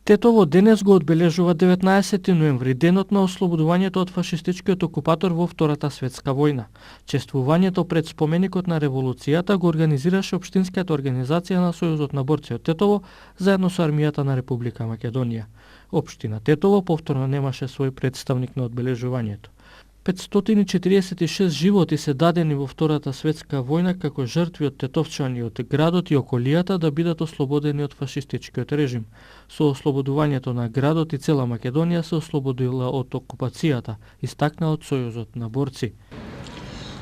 Тетово денес го одбележува 19 ноември, денот на ослободувањето од фашистичкиот окупатор во Втората светска војна. Чествувањето пред споменикот на револуцијата го организираше Општинската организација на Сојузот на борци од Тетово заедно со армијата на Република Македонија. Општина Тетово повторно немаше свој представник на одбележувањето. 546 животи се дадени во Втората светска војна како жртви од тетовчани од градот и околијата да бидат ослободени од фашистичкиот режим. Со ослободувањето на градот и цела Македонија се ослободила од окупацијата, истакна од Сојузот на борци.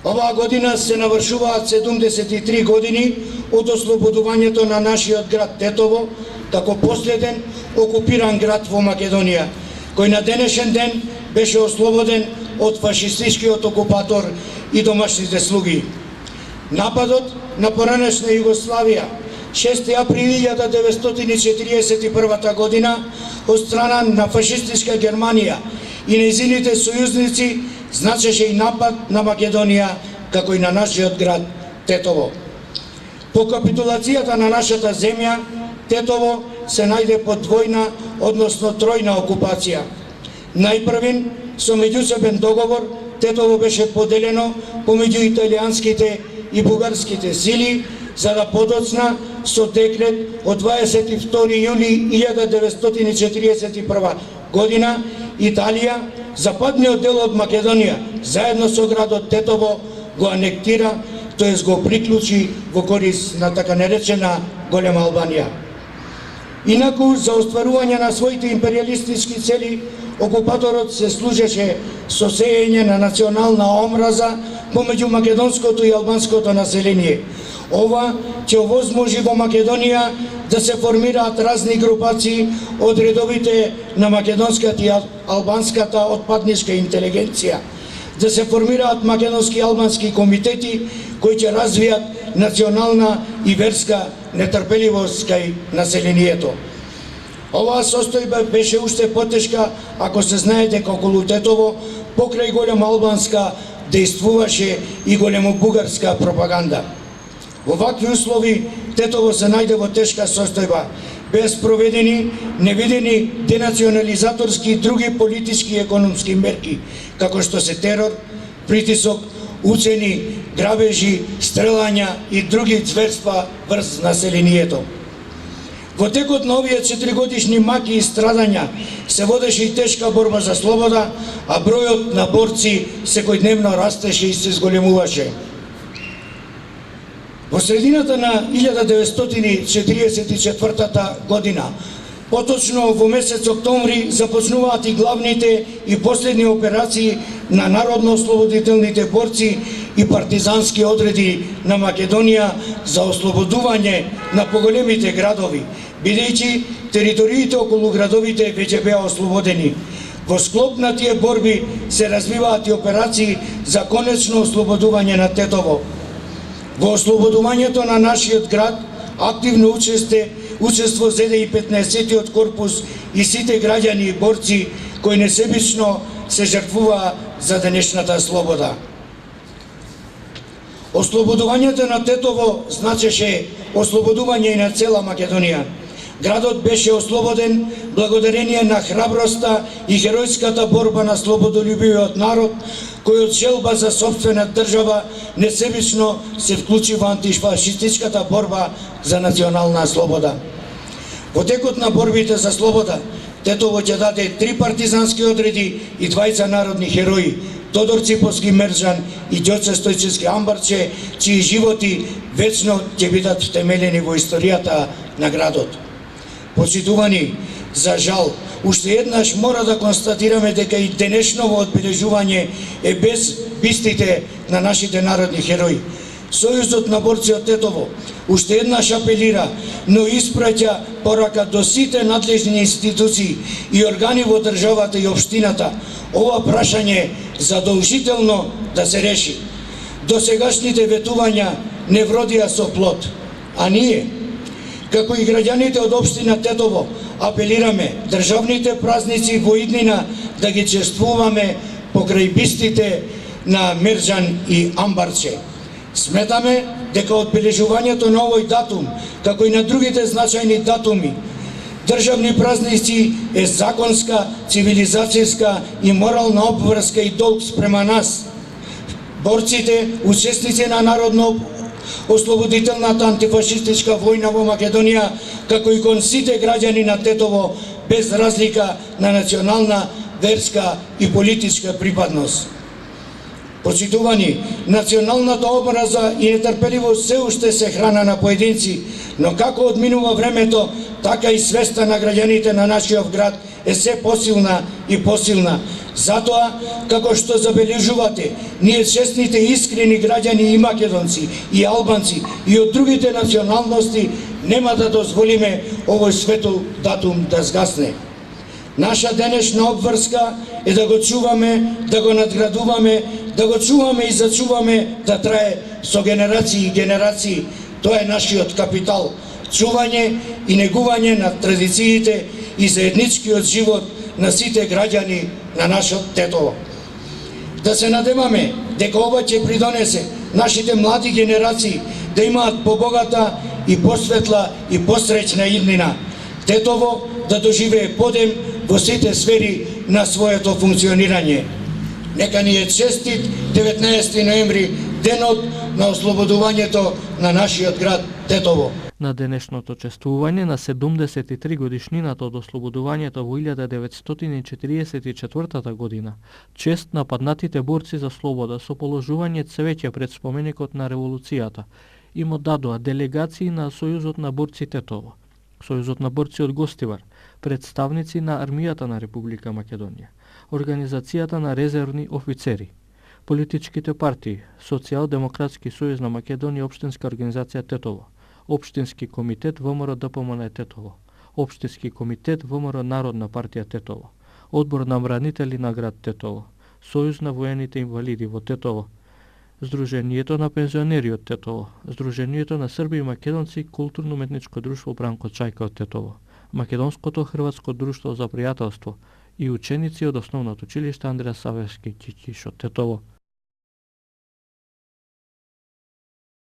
Оваа година се навршуваат 73 години од ослободувањето на нашиот град Тетово, како последен окупиран град во Македонија, кој на денешен ден беше ослободен од фашистичкиот окупатор и домашните слуги. Нападот на поранешна Југославија 6 април 1941 година од страна на фашистичка Германија и нејзините сојузници значеше и напад на Македонија, како и на нашиот град Тетово. По капитулацијата на нашата земја, Тетово се најде под двојна, односно тројна окупација. Најпрвин, со меѓусебен договор, Тетово беше поделено помеѓу италијанските и бугарските сили, за да подоцна со декрет од 22 јули 1941 година Италија, западниот дел од Македонија, заедно со градот Тетово, го анектира, тоест го приклучи во корис на така наречена Голема Албанија. Инаку, за остварување на своите империалистички цели, окупаторот се служеше со сеење на национална омраза помеѓу македонското и албанското население. Ова ќе овозможи во Македонија да се формираат разни групации од редовите на македонската и албанската отпадничка интелигенција, да се формираат македонски и албански комитети кои ќе развијат национална и верска нетрпеливост кај населението. Оваа состојба беше уште потешка ако се знае дека околу Тетово покрај голема албанска действуваше и големо бугарска пропаганда. Во вакви услови Тетово се најде во тешка состојба, без проведени невидени денационализаторски и други политички и економски мерки, како што се терор, притисок, уцени, грабежи, стрелања и други зверства врз населението. Во текот на овие 4-годишни маки и страдања се водеше и тешка борба за слобода, а бројот на борци секојдневно растеше и се зголемуваше. Во средината на 1944 година, поточно во месец октомври, започнуваат и главните и последни операции на народно-ослободителните борци и партизански одреди на Македонија за ослободување на поголемите градови, бидејќи териториите околу градовите веќе беа ослободени. Во склоп на тие борби се развиваат и операции за конечно ослободување на Тетово. Во ослободувањето на нашиот град активно учество зеде и 15-тиот корпус и сите граѓани и борци кои несебично се жртвуваа за денешната слобода. Ослободувањето на Тетово значеше ослободување и на цела Македонија. Градот беше ослободен благодарение на храброста и херојската борба на слободолюбивиот народ, кој од желба за сопствена држава несебично се вклучи во антифашистичката борба за национална слобода. Во текот на борбите за слобода, Тетово ќе даде 3 партизански одреди и 2 народни херои, Тодор Циповски Мерџан и Ѓоце Стојчевски Амбарче, чии животи вечно ќе бидат втемелени во историјата на градот. Почитувани, за жал, уште еднаш мора да констатираме дека и денешново одбележување е без бистите на нашите народни херои. Сојузот на борци од Тетово уште еднаш апелира, но испраќа порака до сите надлежни институции и органи во државата и општината ова прашање задолжително да се реши. Досегашните ветувања не вродија со плод, а ние, како и граѓаните од општина Тетово, апелираме државните празници во иднина да ги чествуваме покрај бистите на Мерџан и Амбарче. Сметаме дека одбележувањето на овој датум, како и на другите значајни датуми, државни празници е законска, цивилизацијска и морална обврска и долг спрема нас, борците, учесници на народно-ослободителната антифашистичка војна во Македонија, како и кон сите граѓани на Тетово, без разлика на национална, верска и политичка припадност. Почитувани, националната образа и нетрпеливост се уште се храна на поединци, но како одминува времето, така и свеста на граѓаните на нашиот град е се посилна и посилна. Затоа, како што забележувате, ние честните искрени граѓани и македонци, и албанци, и од другите националности нема да дозволиме овој светол датум да згасне. Наша денешна обврска е да го чуваме, да го надградуваме, да го чуваме и зачуваме да трае со генерации и генерации. Тоа е нашиот капитал. Чување и негување на традициите и заедничкиот живот на сите граѓани на нашот Тетово. Да се надеваме дека ова ќе придонесе нашите млади генерации да имаат побогата и посветла и посреќна иднина. Тетово да доживее подем во сите сфери на своето функционирање. Нека ни е честит 19 ноември, денот на ослободувањето на нашиот град Тетово. На денешното чествување на 73 годишнината од ослободувањето во 1944 година, чест на паднатите борци за слобода со положување цвеќе пред споменикот на револуцијата, им оддадоа делегации на Сојузот на борци Тетово, Сојузот на борци од Гостивар, представници на армијата на Република Македонија, Организацијата на резервни офицери, политичките партии, Социјал-демократски сојуз на Македонија, Општинска организација Тетово, Општински комитет ВМРО ДПМН Тетово, Општински комитет ВМРО Народна партија Тетово, Одбор на бранители на град Тетово, Сојуз на воените инвалиди во Тетово, Сдруженијето на пензионери од Тетово, Сдруженијето на срби и македонци, Културно-уметничко друштво Бранко Чајка од Тетово, Македонското хрватско друштво за пријателство и ученици од Основното училиште Андреа Савевски Ќиќиш од Тетово.